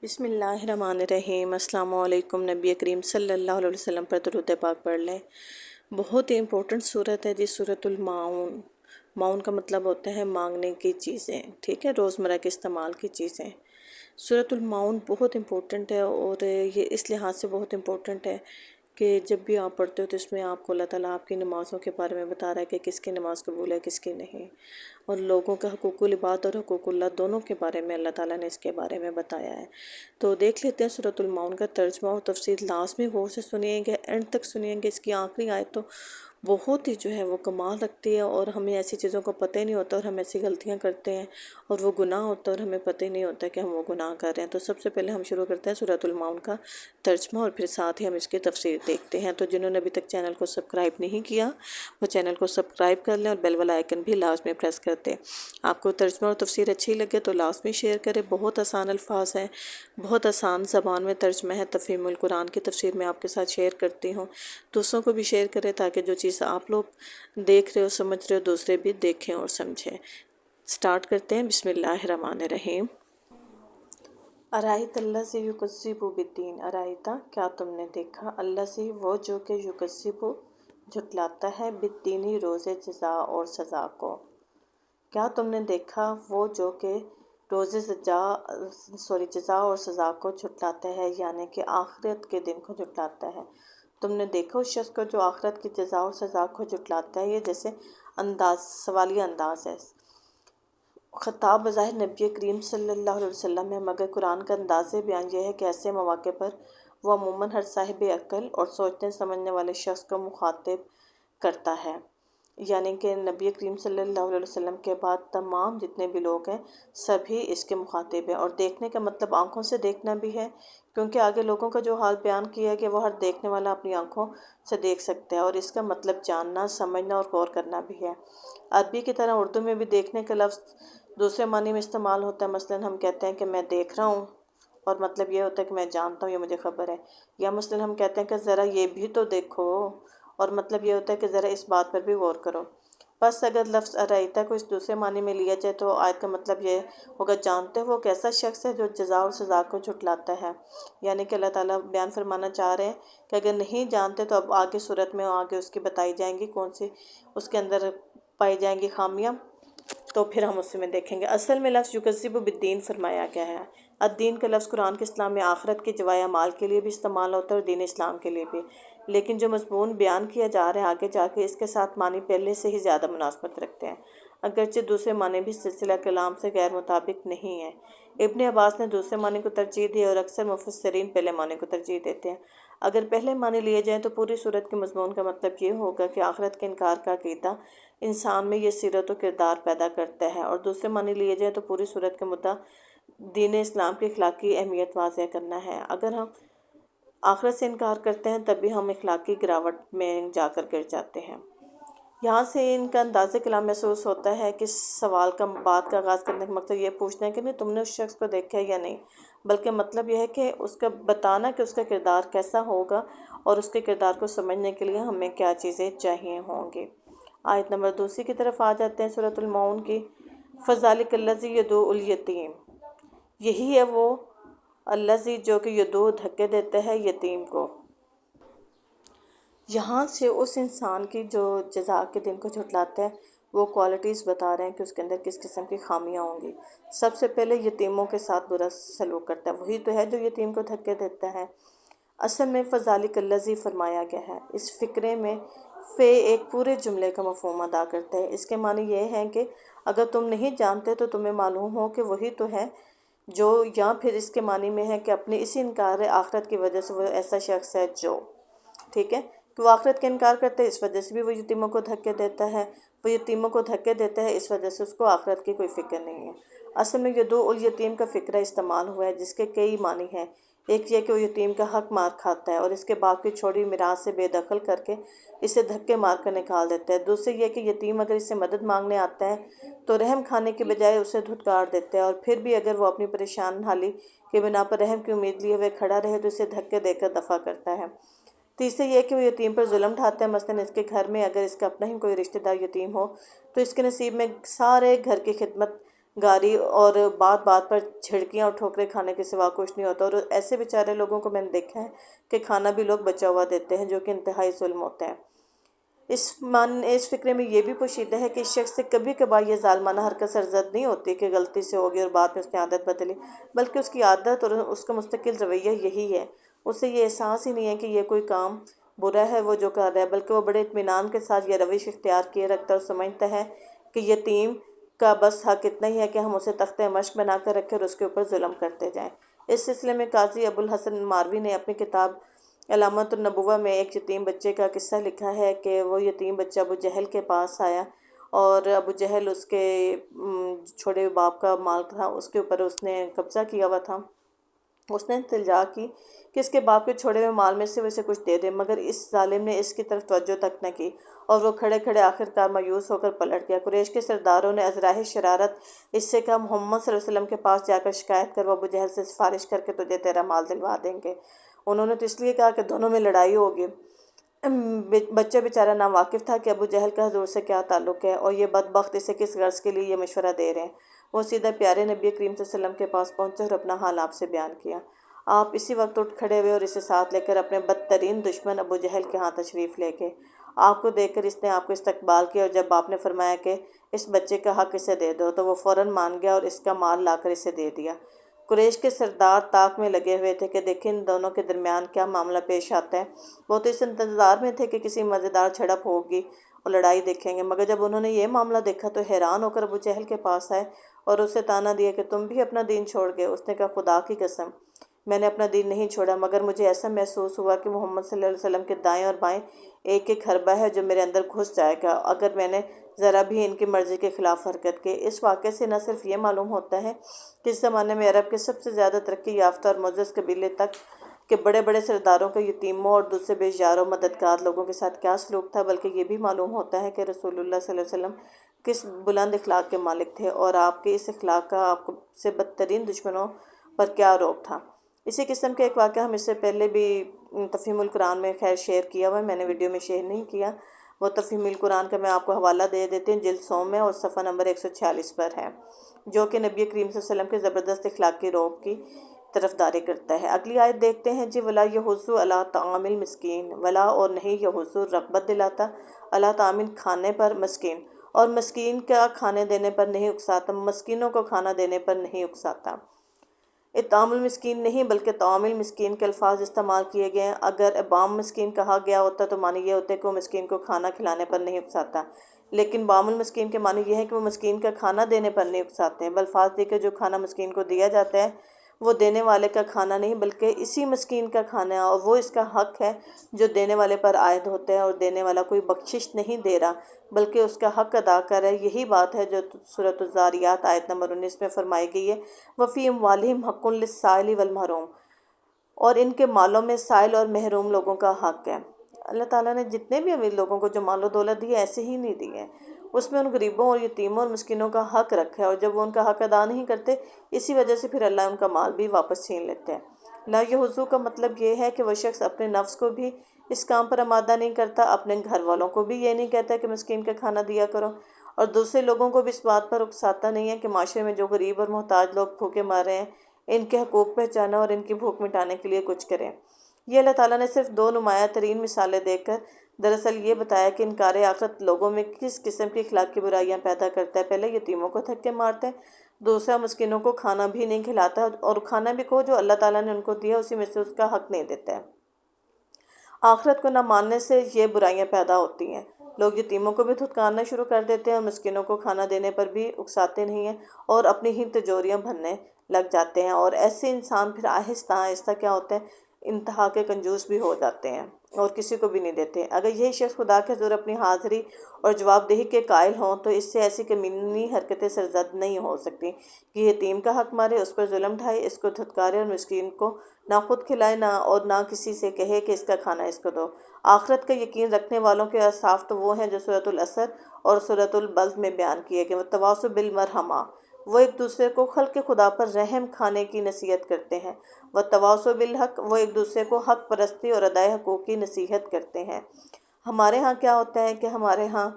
بسم اللہ الرحمن الرحیم۔ السلام علیکم۔ نبی کریم صلی اللہ علیہ وسلم پر درود پاک پڑھ لیں۔ بہت ہی امپورٹنٹ صورت ہے جی سورۃ المعون۔ معون کا مطلب ہوتا ہے مانگنے کی چیزیں، ٹھیک ہے، روزمرہ کے استعمال کی چیزیں۔ سورۃ المعون بہت امپورٹنٹ ہے، اور یہ اس لحاظ سے بہت امپورٹنٹ ہے کہ جب بھی آپ پڑھتے ہو تو اس میں آپ کو اللہ تعالیٰ آپ کی نمازوں کے بارے میں بتا رہا ہے کہ کس کی نماز قبول ہے کس کی نہیں، اور لوگوں کا حقوق العباد اور حقوق اللہ دونوں کے بارے میں اللہ تعالیٰ نے اس کے بارے میں بتایا ہے۔ تو دیکھ لیتے ہیں سورۃ المعون کا ترجمہ اور تفسیر، لازمی غور سے سنیے گے، اینڈ تک سنیے گے۔ اس کی آخری آیت تو بہت ہی جو ہے وہ کمال رکھتی ہے، اور ہمیں ایسی چیزوں کا پتہ ہی نہیں ہوتا، اور ہم ایسی غلطیاں کرتے ہیں اور وہ گناہ ہوتا ہے اور ہمیں پتہ ہی نہیں ہوتا کہ ہم وہ گناہ کر رہے ہیں۔ تو سب سے پہلے ہم شروع کرتے ہیں سورۃ المعون کا ترجمہ، اور پھر ساتھ ہی ہم اس کی تفسیر دیکھتے ہیں۔ تو جنہوں نے ابھی تک چینل کو سبسکرائب نہیں کیا وہ چینل کو سبسکرائب کر لیں، اور بیل والا آئیکن بھی لازمی پریس کر دیں۔ آپ کو ترجمہ اور تفسیر اچھی لگے تو لازمی شیئر کریں۔ بہت آسان الفاظ ہیں، بہت آسان زبان میں ترجمہ ہے۔ تفہیم القرآن کی تفسیر میں آپ کے ساتھ شیئر کرتی ہوں، دوسروں کو بھی شیئر کریں تاکہ جو چیز آپ لوگ دیکھ رہے ہو سمجھ رہے ہو دوسرے بھی دیکھیں اور سمجھیں۔ سٹارٹ کرتے ہیں۔ بسم اللہ الرحمن الرحیم۔ ارائیت الذی یکذب بالدین، ارائیتا کیا تم نے دیکھا، الذی وہ جو کہ یکذب جھٹلاتا ہے، بالدینی روز جزا اور سزا کو۔ کیا تم نے دیکھا وہ جو کہ روز جزا اور سزا کو جھٹلاتا ہے، یعنی کہ آخرت کے دن کو جھٹلاتا ہے۔ تم نے دیکھا اس شخص کو جو آخرت کی جزا اور سزا کو جھٹلاتا ہے۔ یہ جیسے سوالیہ انداز ہے۔ خطاب بظاہر نبی کریم صلی اللہ علیہ وسلم ہے، مگر قرآن کا انداز بیان یہ ہے کہ ایسے مواقع پر وہ عموماً ہر صاحب عقل اور سوچنے سمجھنے والے شخص کو مخاطب کرتا ہے، یعنی کہ نبی کریم صلی اللہ علیہ وسلم کے بعد تمام جتنے بھی لوگ ہیں سبھی اس کے مخاطب ہیں۔ اور دیکھنے کا مطلب آنکھوں سے دیکھنا بھی ہے، کیونکہ آگے لوگوں کا جو حال بیان کیا ہے کہ وہ ہر دیکھنے والا اپنی آنکھوں سے دیکھ سکتا ہے، اور اس کا مطلب جاننا، سمجھنا اور غور کرنا بھی ہے۔ عربی کی طرح اردو میں بھی دیکھنے کا لفظ دوسرے معنی میں استعمال ہوتا ہے۔ مثلاً ہم کہتے ہیں کہ میں دیکھ رہا ہوں، اور مطلب یہ ہوتا ہے کہ میں جانتا ہوں، یہ مجھے خبر ہے۔ یا مثلاً ہم کہتے ہیں کہ ذرا یہ بھی تو دیکھو، اور مطلب یہ ہوتا ہے کہ ذرا اس بات پر بھی غور کرو۔ بس اگر لفظ ارائیتا کو اس دوسرے معنی میں لیا جائے تو آیت کا مطلب یہ ہوگا، جانتے ہو کہ ایسا شخص ہے جو جزا اور سزا کو جھٹلاتا ہے، یعنی کہ اللہ تعالیٰ بیان فرمانا چاہ رہے ہیں کہ اگر نہیں جانتے تو اب آگے صورت میں آگے اس کی بتائی جائیں گی کون سی اس کے اندر پائی جائیں گی خامیاں، تو پھر ہم اس میں دیکھیں گے۔ اصل میں لفظ یکذب بالدین فرمایا گیا ہے۔ الدین کا لفظ قرآن کے اسلام میں آخرت کے جوائے مال کے لیے بھی استعمال ہوتا ہے اور دین اسلام کے لیے بھی، لیکن جو مضمون بیان کیا جا رہا ہے آگے جا کے اس کے ساتھ معنی پہلے سے ہی زیادہ مناسبت رکھتے ہیں، اگرچہ دوسرے معنی بھی سلسلہ کلام سے غیر مطابق نہیں ہیں۔ ابن عباس نے دوسرے معنی کو ترجیح دی، اور اکثر مفسرین پہلے معنی کو ترجیح دیتے ہیں۔ اگر پہلے معنی لیے جائیں تو پوری صورت کے مضمون کا مطلب یہ ہوگا کہ آخرت کے انکار کا عقیدہ انسان میں یہ سیرت و کردار پیدا کرتا ہے، اور دوسرے معنی لیے جائیں تو پوری صورت کے مدعا دین اسلام کی اخلاقی اہمیت واضح کرنا ہے۔ اگر ہم آخرت سے انکار کرتے ہیں تب بھی ہم اخلاقی گراوٹ میں جا کر گر جاتے ہیں۔ یہاں سے ان کا انداز کلام محسوس ہوتا ہے کہ سوال کا بات کا آغاز کرنے کا مقصد یہ پوچھنا ہے کہ نہیں تم نے اس شخص کو دیکھا ہے یا نہیں، بلکہ مطلب یہ ہے کہ اس کا بتانا کہ اس کا کردار کیسا ہوگا، اور اس کے کردار کو سمجھنے کے لیے ہمیں کیا چیزیں چاہیے ہوں گی۔ آیت نمبر 2 کی طرف آ جاتے ہیں سورۃ المعون کی۔ فَذَلِكَ الَّذِي يَدُعُّ الْيَتِيمَ، یہی ہے وہ الذی جو کہ یدعو دھکے دیتا ہے یتیم کو۔ یہاں سے اس انسان کی جو جزا کے دن کو جھٹلاتا ہے وہ کوالٹیز بتا رہے ہیں کہ اس کے اندر کس قسم کی خامیاں ہوں گی۔ سب سے پہلے یتیموں کے ساتھ برا سلوک کرتا ہے، وہی تو ہے جو یتیم کو دھکے دیتا ہے۔ اصل میں فَذَلِكَ الَّذِي فرمایا گیا ہے، اس فقرے میں فے ایک پورے جملے کا مفہوم ادا کرتا ہے۔ اس کے معنی یہ ہیں کہ اگر تم نہیں جانتے تو تمہیں معلوم ہو کہ وہی تو ہے جو، یا پھر اس کے معنی میں ہے کہ اپنی اسی انکار آخرت کی وجہ سے وہ ایسا شخص ہے جو، ٹھیک ہے، کہ وہ آخرت کا انکار کرتا ہے، اس وجہ سے بھی وہ یتیموں کو دھکے دیتا ہے، وہ یتیموں کو دھکے دیتا ہے اس وجہ سے اس کو آخرت کی کوئی فکر نہیں ہے۔ اصل میں یدعو الیتیم کا فقرہ استعمال ہوا ہے جس کے کئی معنی ہیں۔ ایک یہ کہ وہ یتیم کا حق مار کھاتا ہے اور اس کے باپ کی چھوڑی میراث سے بے دخل کر کے اسے دھکے مار کر نکال دیتا ہے۔ دوسرے یہ کہ یتیم اگر اس سے مدد مانگنے آتا ہے تو رحم کھانے کے بجائے اسے دھتکار دیتا ہے، اور پھر بھی اگر وہ اپنی پریشان حالی کے بنا پر رحم کی امید لیے ہوئے کھڑا رہے تو اسے دھکے دے کر دفع کرتا ہے۔ تیسرے یہ کہ وہ یتیم پر ظلم ڈھاتا ہے، مثلاً اس کے گھر میں اگر اس کا اپنا ہی کوئی رشتہ دار یتیم ہو تو اس کے نصیب میں سارے گھر کی خدمت گاری اور بات بات پر جھڑکیاں اور ٹھوکریں کھانے کے سوا کچھ نہیں ہوتا، اور ایسے بیچارے لوگوں کو میں نے دیکھا ہے کہ کھانا بھی لوگ بچا ہوا دیتے ہیں، جو کہ انتہائی ظلم ہوتا ہے۔ اس فکرے میں یہ بھی پوشیدہ ہے کہ اس شخص سے کبھی کبھار یہ ظالمانہ حرکت سرزد نہیں ہوتی کہ غلطی سے ہوگی اور بعد میں اس نے عادت بدلی، بلکہ اس کی عادت اور اس کا مستقل رویہ یہی ہے۔ اسے یہ احساس ہی نہیں ہے کہ یہ کوئی کام برا ہے وہ جو کر رہا ہے، بلکہ وہ بڑے اطمینان کے ساتھ یہ روش اختیار کیے رکھتا ہے اور سمجھتا ہے کہ یتیم کا بس حق اتنا ہی ہے کہ ہم اسے تختہ مشق بنا کر رکھیں اور اس کے اوپر ظلم کرتے جائیں۔ اس سلسلے میں قاضی ابوالحسن ماروی نے اپنی کتاب علامت النبوہ میں ایک یتیم بچے کا قصہ لکھا ہے کہ وہ یتیم بچہ ابو جہل کے پاس آیا، اور ابو جہل اس کے چھوڑے ہوئے باپ کا مال تھا، اس کے اوپر اس نے قبضہ کیا ہوا تھا۔ اس نے التجا کی کہ اس کے باپ کے چھوڑے ہوئے مال میں سے وہ اسے کچھ دے دے، مگر اس ظالم نے اس کی طرف توجہ تک نہ کی، اور وہ کھڑے کھڑے آخرکار مایوس ہو کر پلٹ گیا۔ قریش کے سرداروں نے ازراہ شرارت اس سے کہا، محمد صلی اللہ علیہ وسلم کے پاس جا کر شکایت کر، وہ ابو جہل سے سفارش کر کے تجھے تیرا مال دلوا دیں گے۔ انہوں نے تو اس لیے کہا کہ دونوں میں لڑائی ہوگی۔ بچہ بیچارہ ناواقف تھا کہ ابو جہل کا حضور سے کیا تعلق ہے، اور یہ بدبخت اسے کس غرض کے لیے یہ مشورہ دے رہے ہیں۔ وہ سیدھا پیارے نبی کریم صلی اللہ علیہ وسلم کے پاس پہنچا اور اپنا حال آپ سے بیان کیا۔ آپ اسی وقت اٹھ کھڑے ہوئے اور اسے ساتھ لے کر اپنے بدترین دشمن ابو جہل کے ہاں تشریف لے گئے۔ آپ کو دیکھ کر اس نے آپ کو استقبال کیا، اور جب آپ نے فرمایا کہ اس بچے کا حق اسے دے دو، تو وہ فوراً مان گیا اور اس کا مال لا کر اسے دے دیا۔ قریش کے سردار طاق میں لگے ہوئے تھے کہ دیکھیں ان دونوں کے درمیان کیا معاملہ پیش آتا ہے۔ وہ تو اس انتظار میں تھے کہ کسی مزیدار جھڑپ ہوگی اور لڑائی دیکھیں گے، مگر جب انہوں نے یہ معاملہ دیکھا تو حیران ہو کر ابو جہل کے پاس آئے اور اسے طعنہ دیا کہ تم بھی اپنا دین چھوڑ گئے۔ اس نے کہا، خدا کی قسم میں نے اپنا دین نہیں چھوڑا، مگر مجھے ایسا محسوس ہوا کہ محمد صلی اللہ علیہ وسلم کے دائیں اور بائیں ایک ایک حربہ ہے جو میرے اندر گھس جائے گا اگر میں نے ذرا بھی ان کی مرضی کے خلاف حرکت کی۔ اس واقعے سے نہ صرف یہ معلوم ہوتا ہے کہ اس زمانے میں عرب کے سب سے زیادہ ترقی یافتہ اور معزز قبیلے تک کے بڑے بڑے سرداروں کا یتیموں اور دوسرے بے یار و مددگار لوگوں کے ساتھ کیا سلوک تھا، بلکہ یہ بھی معلوم ہوتا ہے کہ رسول اللہ صلی اللہ علیہ وسلم کس بلند اخلاق کے مالک تھے، اور آپ کے اس اخلاق کا آپ سے بدترین دشمنوں پر کیا روب تھا۔ اسی قسم کا ایک واقعہ ہم اس سے پہلے بھی تفہیم القرآن میں خیر شیئر کیا ہوا ہے، میں نے ویڈیو میں شیئر نہیں کیا۔ وہ تفہیم القرآن کا میں آپ کو حوالہ دے دیتے ہیں، جلد 100 میں اور صفحہ نمبر 146 پر ہے، جو کہ نبی کریم صلی اللہ علیہ وسلم کے زبردست اخلاقی روب کی طرفداری کرتا ہے۔ اگلی آیت دیکھتے ہیں جی، وَلَا يَحُضُّ عَلَىٰ طَعَامِ الْمِسْكِينِ، ولا اور نہیں يَحُضُّ رغبت دلاتا، عَلَىٰ طَعَامٍ کھانے پر، مسکین، اور مسکین کا کھانے دینے پر نہیں اکساتا، مسکینوں کو کھانا دینے پر نہیں اکساتا۔ اطعام المسکین نہیں بلکہ طعام المسکین کے الفاظ استعمال کیے گئے ہیں۔ اگر بام مسکین کہا گیا ہوتا تو معنی یہ ہوتا ہے کہ وہ مسکین کو کھانا کھلانے پر نہیں اکساتا، لیکن بام المسکین کے معنی یہ ہے کہ وہ مسکین کا کھانا دینے پر نہیں اکساتے ہیں۔ بالفاظ دیکھے جو کھانا مسکین کو دیا جاتا ہے وہ دینے والے کا کھانا نہیں بلکہ اسی مسکین کا کھانا ہے، اور وہ اس کا حق ہے جو دینے والے پر عائد ہوتا ہے، اور دینے والا کوئی بخشش نہیں دے رہا بلکہ اس کا حق ادا کر رہا ہے۔ یہی بات ہے جو سورۃ الذاریات آیت نمبر 19 میں فرمائی گئی ہے، وَفِي أَمْوَالِهِمْ حَقٌّ لِلسَّائِلِ وَالْمَحْرُومِ، اور ان کے مالوں میں سائل اور محروم لوگوں کا حق ہے۔ اللہ تعالیٰ نے جتنے بھی امیر لوگوں کو جو مال و دولت دی ہے ایسے ہی نہیں دی ہے، اس میں ان غریبوں اور یتیموں اور مسکینوں کا حق رکھا ہے، اور جب وہ ان کا حق ادا نہیں کرتے اسی وجہ سے پھر اللہ ان کا مال بھی واپس چھین لیتے ہیں۔ لا یحضو کا مطلب یہ ہے کہ وہ شخص اپنے نفس کو بھی اس کام پر آمادہ نہیں کرتا، اپنے گھر والوں کو بھی یہ نہیں کہتا کہ مسکین کا کھانا دیا کرو، اور دوسرے لوگوں کو بھی اس بات پر اکساتا نہیں ہے کہ معاشرے میں جو غریب اور محتاج لوگ بھوکے مار رہے ہیں ان کے حقوق پہچانا اور ان کی بھوک مٹانے کے لیے کچھ کریں۔ یہ اللہ تعالیٰ نے صرف دو نمایاں ترین مثالیں دے کر دراصل یہ بتایا کہ انکار آخرت لوگوں میں کس قسم کی اخلاقی برائیاں پیدا کرتا ہے۔ پہلے یتیموں کو تھکے مارتا ہے، دوسرا مسکینوں کو کھانا بھی نہیں کھلاتا، اور کھانا بھی کو جو اللہ تعالیٰ نے ان کو دیا اسی میں سے اس کا حق نہیں دیتا ہے۔ آخرت کو نہ ماننے سے یہ برائیاں پیدا ہوتی ہیں، لوگ یتیموں کو بھی دھتکارنا شروع کر دیتے ہیں اور مسکینوں کو کھانا دینے پر بھی اکساتے نہیں ہیں اور اپنی ہی تجوریاں بھرنے لگ جاتے ہیں، اور ایسے انسان پھر آہستہ آہستہ کیا ہوتے ہیں، انتہا کے کنجوس بھی ہو جاتے ہیں اور کسی کو بھی نہیں دیتے۔ اگر یہی شخص خدا کے حضور اپنی حاضری اور جواب دہی کے قائل ہوں تو اس سے ایسی کمینی حرکتیں سرزد نہیں ہو سکتی کہ یتیم کا حق مارے، اس پر ظلم ڈھائے، اس کو دھتکارے، اور مسکین کو نہ خود کھلائے نہ اور نہ کسی سے کہے کہ اس کا کھانا اس کو دو۔ آخرت کا یقین رکھنے والوں کے اوصاف تو وہ ہیں جو سورۃ العصر اور سورۃ البلد میں بیان کیے گئے۔ وَالتَّوَاصَوْا بِالْمَرْحَمَةِ، وہ ایک دوسرے کو خلق خدا پر رحم کھانے کی نصیحت کرتے ہیں۔ وَالتَّوَاصَوْا بِالْحَقِّ، وہ ایک دوسرے کو حق پرستی اور ادائے حقوق کی نصیحت کرتے ہیں۔ ہمارے ہاں کیا ہوتا ہے کہ ہمارے ہاں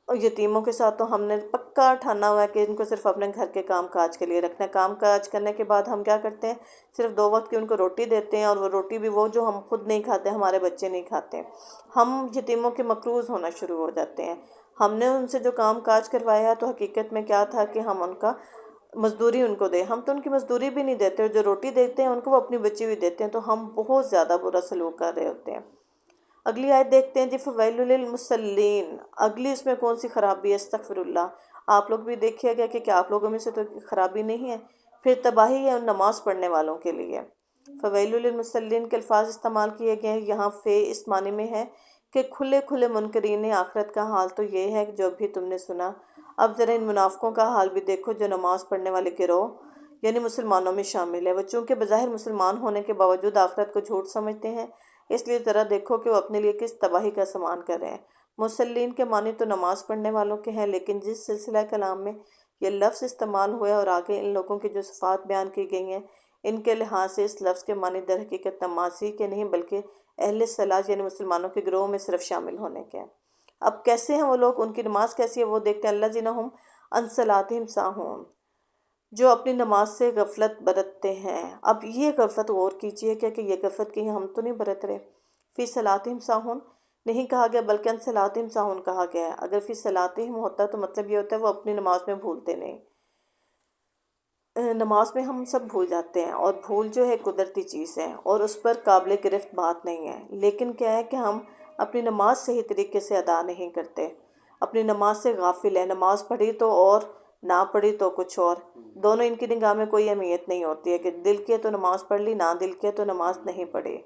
یتیموں کے ساتھ تو ہم نے پکا ٹھانا ہوا ہے کہ ان کو صرف اپنے گھر کے کام کاج کے لیے رکھنا ہے۔ کام کاج کرنے کے بعد ہم کیا کرتے ہیں، صرف 2 وقت کی ان کو روٹی دیتے ہیں، اور وہ روٹی بھی وہ جو ہم خود نہیں کھاتے، ہمارے بچے نہیں کھاتے۔ ہم یتیموں کے مقروض ہونا شروع ہو جاتے ہیں۔ ہم نے ان سے جو کام کاج کروایا تو حقیقت میں کیا تھا کہ ہم ان کا مزدوری ان کو دیں۔ ہم تو ان کی مزدوری بھی نہیں دیتے، جو روٹی دیتے ہیں ان کو وہ اپنی بچی ہوئی دیتے ہیں، تو ہم بہت زیادہ برا سلوک کر رہے ہوتے ہیں۔ اگلی آیت دیکھتے ہیں جی، فَوَيْلٌ لِّلْمُصَلِّينَ۔ اگلی اس میں کون سی خرابی ہے؟ استغفر اللہ۔ آپ لوگ بھی دیکھیے گا کہ کیا آپ لوگوں میں سے تو خرابی نہیں ہے؟ پھر تباہی ہے ان نماز پڑھنے والوں کے لیے۔ فَوَيْلٌ لِّلْمُصَلِّينَ کے الفاظ استعمال کیے گئے ہیں، یہاں فے اس معنی میں ہے کہ کھلے کھلے منکرین آخرت کا حال تو یہ ہے جو بھی تم نے سنا۔ اب ذرا ان منافقوں کا حال بھی دیکھو جو نماز پڑھنے والے گروہ یعنی مسلمانوں میں شامل ہے۔ وہ چونکہ بظاہر مسلمان ہونے کے باوجود آخرت کو جھوٹ سمجھتے ہیں، اس لیے ذرا دیکھو کہ وہ اپنے لیے کس تباہی کا سامان کر رہے ہیں۔ مصلین کے معنی تو نماز پڑھنے والوں کے ہیں، لیکن جس سلسلہ کلام میں یہ لفظ استعمال ہوا ہے اور آگے ان لوگوں کی جو صفات بیان کی گئی ہیں، ان کے لحاظ سے اس لفظ کے معنی در حقیقت نمازی کے نہیں بلکہ اہل صلاح یعنی مسلمانوں کے گروہ میں صرف شامل ہونے کے ہیں۔ اب کیسے ہیں وہ لوگ، ان کی نماز کیسی ہے، وہ دیکھتے ہیں۔ الذین ھم عن صلاتہم ساہون، جو اپنی نماز سے غفلت برتتے ہیں۔ اب یہ غفلت غور کیجئے کہ یہ غفلت کہیں ہم تو نہیں برت رہے۔ فی صلاتہم ساہون نہیں کہا گیا بلکہ عن صلاتہم ساہون کہا گیا ہے۔ اگر فی صلاتہم ہوتا تو مطلب یہ ہوتا ہے وہ اپنی نماز میں بھولتے نہیں۔ نماز میں ہم سب بھول جاتے ہیں، اور بھول جو ہے قدرتی چیز ہے اور اس پر قابل گرفت بات نہیں ہے، لیکن کیا ہے کہ ہم اپنی نماز صحیح طریقے سے ادا نہیں کرتے، اپنی نماز سے غافل ہے۔ نماز پڑھی تو اور نہ پڑھی تو کچھ اور، دونوں ان کی نگاہ میں کوئی اہمیت نہیں ہوتی ہے کہ دل کے تو نماز پڑھ لی، نہ دل کے تو نماز نہیں پڑھی۔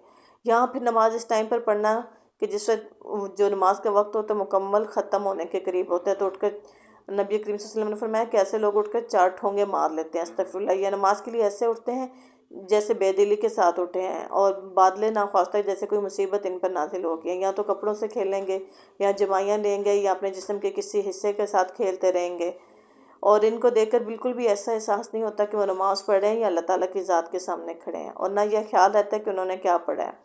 یہاں پھر نماز اس ٹائم پر پڑھنا کہ جس وقت جو نماز کا وقت ہوتا ہے مکمل ختم ہونے کے قریب ہوتا ہے، تو اٹھ کر نبی کریم صلی اللہ علیہ وسلم نے فرمایا کہ ایسے لوگ اٹھ کر 4 ٹھونگے مار لیتے ہیں، استغفر اللہ۔ یہ نماز کے لیے ایسے اٹھتے ہیں جیسے بے دلی کے ساتھ اٹھے ہیں، اور بادلے ناخواستہ جیسے کوئی مصیبت ان پر نازل ہو گئی ہے۔ یا تو کپڑوں سے کھیلیں گے، یا جمائیاں لیں گے، یا اپنے جسم کے کسی حصے کے ساتھ کھیلتے رہیں گے، اور ان کو دیکھ کر بالکل بھی ایسا احساس نہیں ہوتا کہ وہ نماز پڑھ رہے ہیں یا اللہ تعالیٰ کی ذات کے سامنے کھڑے ہیں، اور نہ یہ خیال رہتا ہے کہ انہوں نے کیا پڑھا ہے۔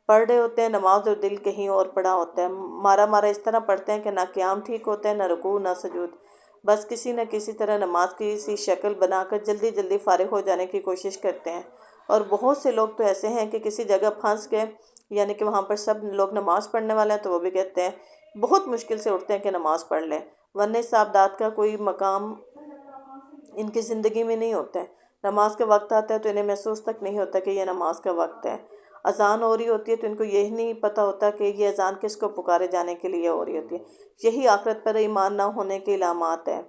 پڑھ رہے ہوتے ہیں نماز اور دل کہیں اور پڑا ہوتا ہے، مارا مارا اس طرح پڑھتے ہیں کہ نہ قیام ٹھیک ہوتا ہے، نہ رکوع، نہ سجود، بس کسی نہ کسی طرح نماز کی سی شکل بنا کر جلدی جلدی فارغ ہو جانے کی کوشش کرتے ہیں۔ اور بہت سے لوگ تو ایسے ہیں کہ کسی جگہ پھنس گئے، یعنی کہ وہاں پر سب لوگ نماز پڑھنے والے ہیں تو وہ بھی کہتے ہیں بہت مشکل سے اٹھتے ہیں کہ نماز پڑھ لیں، ورنہ اس عبادات کا کوئی مقام ان کی زندگی میں نہیں ہوتا ہے۔ نماز کا وقت آتا ہے تو انہیں محسوس تک نہیں ہوتا کہ یہ نماز کا وقت ہے۔ اذان ہو رہی ہوتی ہے تو ان کو یہی نہیں پتہ ہوتا کہ یہ اذان کس کو پکارے جانے کے لیے ہو رہی ہوتی ہے۔ یہی آخرت پر ایمان نہ ہونے کے علامات ہیں۔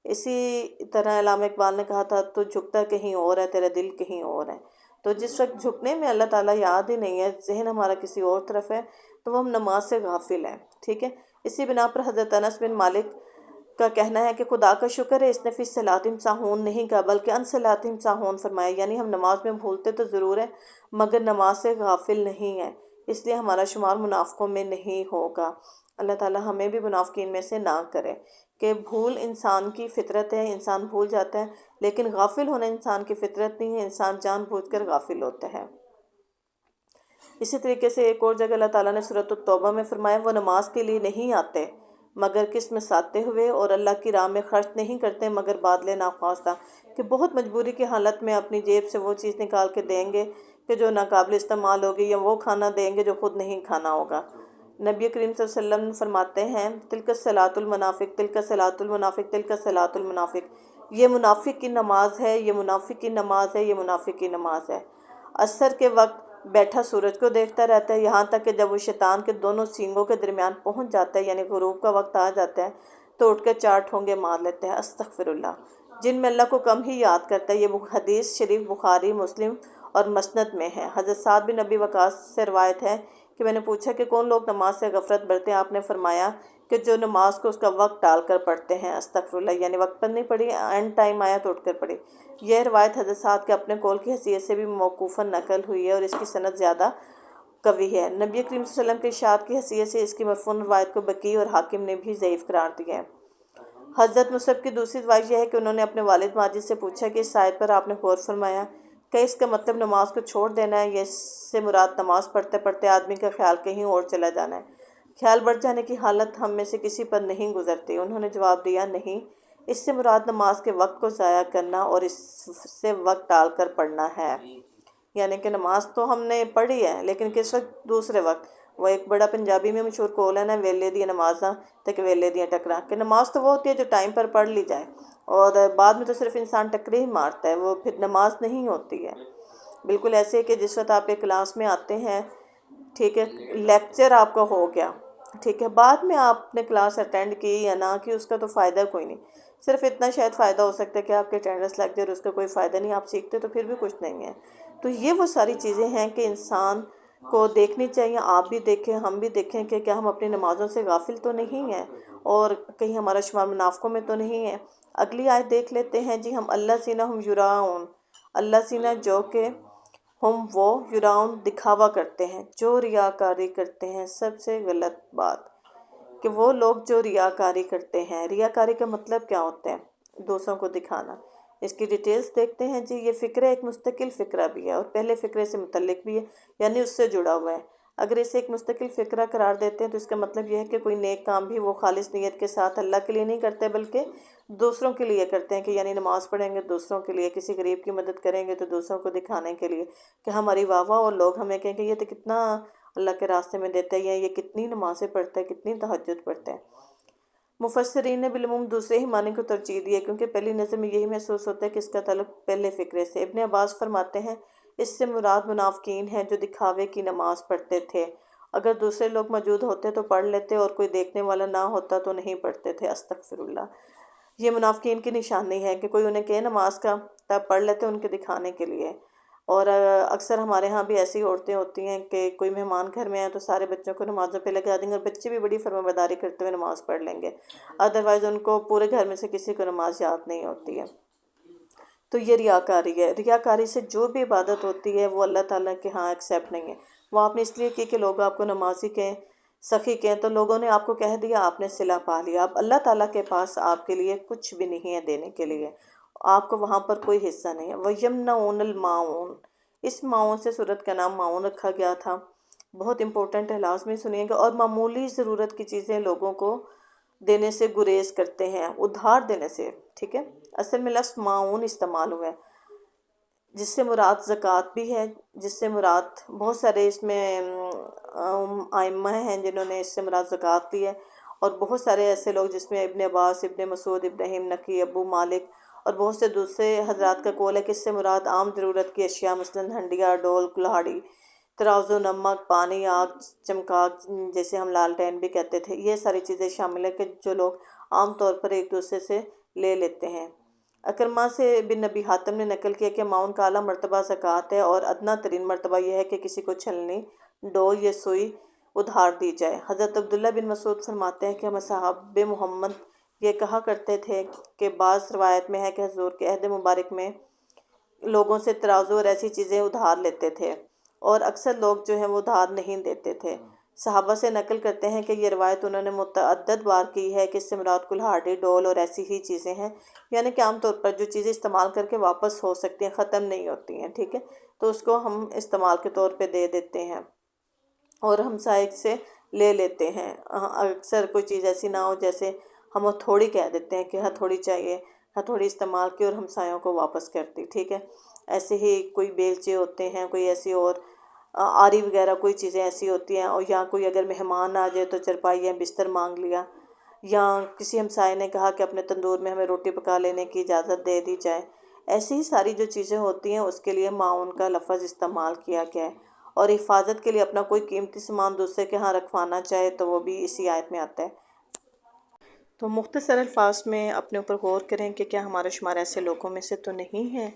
اسی طرح علامہ اقبال نے کہا تھا، تو جھکتا کہیں اور ہے، تیرا دل کہیں اور ہے۔ تو جس وقت جھکنے میں اللہ تعالیٰ یاد ہی نہیں ہے، ذہن ہمارا کسی اور طرف ہے، تو وہ ہم نماز سے غافل ہیں، ٹھیک ہے۔ اسی بنا پر حضرت انس بن مالک کا کہنا ہے کہ خدا کا شکر ہے اس نے فی صلاتہم ساہون نہیں کہا بلکہ عن صلاتہم ساہون فرمایا، یعنی ہم نماز میں بھولتے تو ضرور ہیں مگر نماز سے غافل نہیں ہیں، اس لیے ہمارا شمار منافقوں میں نہیں ہوگا۔ اللہ تعالیٰ ہمیں بھی منافقین میں سے نہ کرے۔ کہ بھول انسان کی فطرت ہے، انسان بھول جاتا ہے، لیکن غافل ہونا انسان کی فطرت نہیں ہے، انسان جان بوجھ کر غافل ہوتا ہے۔ اسی طریقے سے ایک اور جگہ اللہ تعالیٰ نے سورۃ التوبہ میں فرمایا، وہ نماز کے لیے نہیں آتے مگر قسم ساتے ہوئے، اور اللہ کی راہ میں خرچ نہیں کرتے مگر بادلے ناخواستہ، کہ بہت مجبوری کی حالت میں اپنی جیب سے وہ چیز نکال کے دیں گے کہ جو ناقابل استعمال ہوگی، یا وہ کھانا دیں گے جو خود نہیں کھانا ہوگا۔ نبی کریم صلی اللہ علیہ وسلم فرماتے ہیں، تلک صلاۃ المنافق، تلک صلاۃ المنافق، تلک صلاۃ المنافق، یہ منافق کی نماز ہے، یہ منافق کی نماز ہے، یہ منافق کی نماز ہے۔ عصر کے وقت بیٹھا سورج کو دیکھتا رہتا ہے، یہاں تک کہ جب وہ شیطان کے دونوں سینگوں کے درمیان پہنچ جاتا ہے، یعنی غروب کا وقت آ جاتا ہے، تو اٹھ کر 4 ٹھونگے مار لیتے ہیں، استغفر اللہ۔ جن میں اللہ کو کم ہی یاد کرتا ہے، یہ حدیث شریف بخاری، مسلم اور مسند میں ہے۔ حضرت سعد بن ابی وقاص سے روایت ہے کہ میں نے پوچھا کہ کون لوگ نماز سے غفلت برتے ہیں؟ آپ نے فرمایا کہ جو نماز کو اس کا وقت ٹال کر پڑھتے ہیں، استغفر اللہ، یعنی وقت پر نہیں پڑھی، اینڈ ٹائم آیا تو اٹھ کر پڑھی۔ یہ روایت حضرت سعد کے اپنے قول کی حیثیت سے بھی موقوفاً نقل ہوئی ہے، اور اس کی سند زیادہ قوی ہے۔ نبی کریم صلی اللہ علیہ وسلم کے ارشاد کی حیثیت سے اس کی مرفوع روایت کو بقی اور حاکم نے بھی ضعیف قرار دیا ہے۔ حضرت مصعب کی دوسری روایت یہ ہے کہ انہوں نے اپنے والد ماجد سے پوچھا کہ اس آیت پر آپ نے غور فرمایا کہ اس کا مطلب نماز کو چھوڑ دینا ہے، یا اس سے مراد نماز پڑھتے پڑھتے آدمی کا خیال کہیں اور چلا جانا ہے؟ خیال بڑھ جانے کی حالت ہم میں سے کسی پر نہیں گزرتی؟ انہوں نے جواب دیا، نہیں، اس سے مراد نماز کے وقت کو ضائع کرنا اور اس سے وقت ٹال کر پڑھنا ہے۔ یعنی کہ نماز تو ہم نے پڑھی ہے، لیکن کس وقت؟ دوسرے وقت۔ وہ ایک بڑا پنجابی میں مشہور قول ہے نا، ویلے دیاں نمازاں تے ویلے دیاں ٹکراں، کہ نماز تو وہ ہوتی ہے جو ٹائم پر پڑھ لی جائے، اور بعد میں تو صرف انسان ٹکرے ہی مارتا ہے، وہ پھر نماز نہیں ہوتی ہے۔ بالکل ایسے کہ جس وقت آپ ایک کلاس میں آتے ہیں، ٹھیک ہے، لیکچر آپ کا ہو گیا، ٹھیک ہے، بعد میں آپ نے کلاس اٹینڈ کی یا نہ کی، اس کا تو فائدہ کوئی نہیں، صرف اتنا شاید فائدہ ہو سکتا ہے کہ آپ کے اٹینڈنس لگ جائے، اس کا کوئی فائدہ نہیں، آپ سیکھتے تو پھر بھی کچھ نہیں ہے۔ تو یہ وہ ساری چیزیں ہیں کہ انسان کو دیکھنی چاہیے، آپ بھی دیکھیں، ہم بھی دیکھیں کہ کیا ہم اپنی نمازوں سے غافل تو نہیں ہیں، اور کہیں ہمارا شمار منافقوں میں تو نہیں ہے۔ اگلی آیت دیکھ لیتے ہیں جی ہم، اللہ سینہ ہم یراؤن، اللہ سینہ جو کہ ہم وہ یراؤن دکھاوا کرتے ہیں، جو ریاکاری کرتے ہیں۔ سب سے غلط بات کہ وہ لوگ جو ریاکاری کرتے ہیں، ریاکاری کا مطلب کیا ہوتا ہے؟ دوسروں کو دکھانا۔ اس کی ڈیٹیلز دیکھتے ہیں جی۔ یہ فقرہ ایک مستقل فقرہ بھی ہے اور پہلے فقرے سے متعلق بھی ہے، یعنی اس سے جڑا ہوا ہے۔ اگر اسے ایک مستقل فقرہ قرار دیتے ہیں تو اس کا مطلب یہ ہے کہ کوئی نیک کام بھی وہ خالص نیت کے ساتھ اللہ کے لیے نہیں کرتے بلکہ دوسروں کے لیے کرتے ہیں، کہ یعنی نماز پڑھیں گے دوسروں کے لیے، کسی غریب کی مدد کریں گے تو دوسروں کو دکھانے کے لیے کہ ہماری واہ واہ، اور لوگ ہمیں کہیں کہ یہ تو کتنا اللہ کے راستے میں دیتا ہے، یا یہ کتنی نمازیں پڑھتا ہے، کتنی تہجد پڑھتا ہے۔ مفسرین نے بالعموم دوسرے ہی معنی کو ترجیح دی ہے، کیونکہ پہلی نظر میں یہی محسوس ہوتا ہے کہ اس کا تعلق پہلے فقرے سے۔ ابن عباس فرماتے ہیں، اس سے مراد منافقین ہیں جو دکھاوے کی نماز پڑھتے تھے، اگر دوسرے لوگ موجود ہوتے تو پڑھ لیتے، اور کوئی دیکھنے والا نہ ہوتا تو نہیں پڑھتے تھے۔ استغفر اللہ۔ یہ منافقین کی نشانی ہے کہ کوئی انہیں کہے نماز کا، تب پڑھ لیتے ان کے دکھانے کے لیے۔ اور اکثر ہمارے ہاں بھی ایسی عورتیں ہوتی ہیں کہ کوئی مہمان گھر میں آئے تو سارے بچوں کو نمازوں پہ لگا دیں گے، اور بچے بھی بڑی فرمانبرداری کرتے ہوئے نماز پڑھ لیں گے، ادروائز ان کو پورے گھر میں سے کسی کو نماز یاد نہیں ہوتی ہے۔ تو یہ ریاکاری ہے۔ ریاکاری سے جو بھی عبادت ہوتی ہے وہ اللہ تعالیٰ کے ہاں ایکسیپٹ نہیں ہے۔ وہ آپ نے اس لیے کی کہ لوگ آپ کو نمازی کہیں، سخی کہیں، تو لوگوں نے آپ کو کہہ دیا، آپ نے صلہ پا لیا۔ اب اللہ تعالیٰ کے پاس آپ کے لیے کچھ بھی نہیں ہے دینے کے لیے، آپ کو وہاں پر کوئی حصہ نہیں ہے۔ وَيَمْنَعُونَ الْمَاعُونَ، اس معاون سے سورت کا نام معاون رکھا گیا تھا، بہت امپورٹنٹ ہے، لازمی سنیے گا۔ اور معمولی ضرورت کی چیزیں لوگوں کو دینے سے گریز کرتے ہیں، ادھار دینے سے، ٹھیک ہے۔ اصل میں لفظ معاون استعمال ہوا ہے، جس سے مراد زکوٰۃ بھی ہے، جس سے مراد بہت سارے اس میں ائمہ ہیں جنہوں نے اس سے مراد زکوٰۃ لی ہے، اور بہت سارے ایسے لوگ جس میں ابن عباس، ابن مسعود، ابراہیم نقی، ابو مالک اور بہت سے دوسرے حضرات کا قول ہے کہ اس سے مراد عام ضرورت کی اشیاء، مثلاً ہنڈیا، ڈول، کلہاڑی، ترازو، نمک، پانی، آگ، چمکاگ، جیسے ہم لالٹین بھی کہتے تھے، یہ ساری چیزیں شامل ہیں کہ جو لوگ عام طور پر ایک دوسرے سے لے لیتے ہیں۔ اکرمہ سے بن نبی حاتم نے نقل کیا کہ معاون کا اعلیٰ مرتبہ زکوٰۃ ہے، اور ادنیٰ ترین مرتبہ یہ ہے کہ کسی کو چھلنی، ڈول یا سوئی ادھار دی جائے۔ حضرت عبداللہ بن مسعود فرماتے ہیں کہ ہم اصحاب محمد یہ کہا کرتے تھے کہ بعض روایت میں ہے کہ حضور کے عہد مبارک میں لوگوں سے ترازو اور ایسی چیزیں ادھار لیتے تھے، اور اکثر لوگ جو ہیں وہ ادھار نہیں دیتے تھے۔ صحابہ سے نقل کرتے ہیں کہ یہ روایت انہوں نے متعدد بار کی ہے کہ اس سے مراد کلہاڑی، ڈول اور ایسی ہی چیزیں ہیں، یعنی کہ عام طور پر جو چیزیں استعمال کر کے واپس ہو سکتی ہیں، ختم نہیں ہوتی ہیں، ٹھیک ہے، تو اس کو ہم استعمال کے طور پہ دے دیتے ہیں اور ہمسائے سے لے لیتے ہیں۔ اکثر کوئی چیز ایسی نہ ہو، جیسے ہم ہتھوڑی کہہ دیتے ہیں کہ ہتھوڑی چاہیے، ہتھوڑی استعمال کی اور ہمسایوں کو واپس کر دی، ٹھیک ہے۔ ایسے ہی کوئی بیلچے ہوتے ہیں، کوئی ایسی اور آری وغیرہ کوئی چیزیں ایسی ہوتی ہیں، اور یا کوئی اگر مہمان آ جائے تو چرپائی یا بستر مانگ لیا، یا کسی ہمسائے نے کہا کہ اپنے تندور میں ہمیں روٹی پکا لینے کی اجازت دے دی جائے، ایسی ہی ساری جو چیزیں ہوتی ہیں اس کے لیے معاون کا لفظ استعمال کیا گیا ہے۔ اور حفاظت کے لیے اپنا کوئی قیمتی سامان دوسرے کے ہاں رکھوانا چاہے تو وہ بھی اسی آیت میں آتا ہے۔ تو مختصر الفاظ میں اپنے اوپر غور کریں کہ کیا ہمارا شمار ایسے لوگوں میں سے تو نہیں ہے